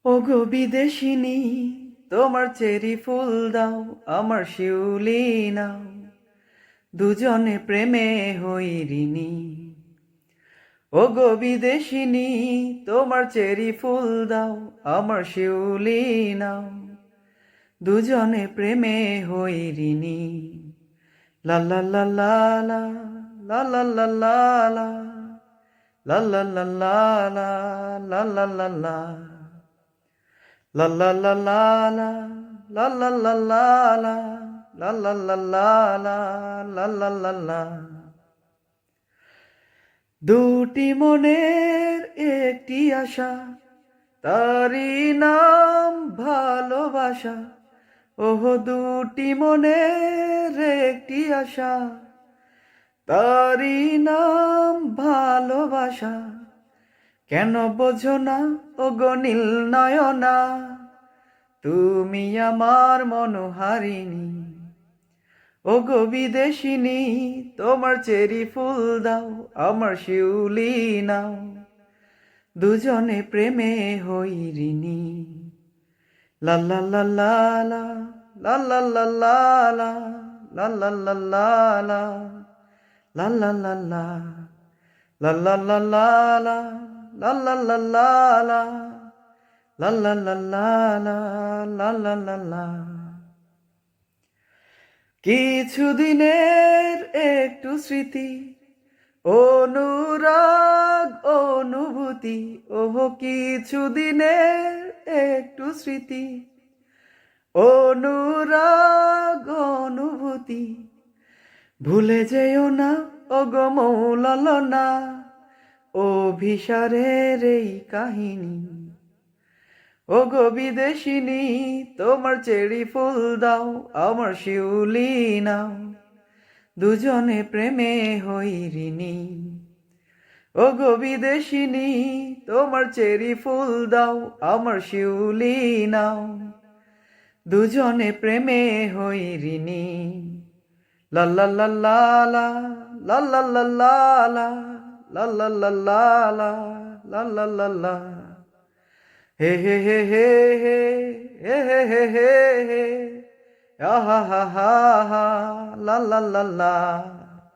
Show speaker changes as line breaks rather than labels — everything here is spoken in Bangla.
ওগো বিদেশিনী, তোমার চেরি ফুল দাও, আমার শিউলি নাও, দুজনে প্রেমে হই ঋণী। ওগো বিদেশিনী, তোমার চেরি ফুল দাও, আমার শিউলি নাও, দুজনে প্রেমে হই ঋণী। লা লা লা লা লা, লা লা লা লা লা, লা লা লা লা লা, লা লা লা লা। La la la la la, la la la la la, la la la la la, la la la la। দুটি মনের একটি আশা, তারি নাম ভালোবাসা। ওহ দুটি মনের একটি আশা, তারি নাম ভালোবাসা। কেন বোঝো না ওগো নীল নয়না, তুমি আমার মনোহারিণী। ওগো বিদেশিনী, তোমার চেরি ফুল দাও, আমার শিউলি নাও, দুজনে প্রেমে হই ঋণী। লা লা লা লা লা, লা লা লা লা লা, লা লা লা লা লা, লা লা লা লা, লা লা লা লা লা, লা লা লা লা লা, লা লা লা লা লা, লা লা লা লা। কিছুদিনের একটু স্মৃতি, অনুরাগ অনুভূতি। ওহ কিছুদিনের একটু স্মৃতি, অনুরাগ অনুভূতি। ভুলে যেও না ওগো মৌলালনা, অভিসারের এই কাহিনী। ওগো বিদেশিনী, তোমার চেরি ফুল দাও, আমার শিউলি নাও, দুজনে প্রেমে হই ঋণী। ওগো বিদেশিনী, তোমার চেরি ফুল দাও, আমার শিউলি নাও, দুজনে প্রেমে হই ঋণী। লা লা লা লা লা, লা লা লা লা লা, লা লা লা লা লা, লা লা লা লা। He he he he he he he he he he, ah ha ha ha ha, la la la la.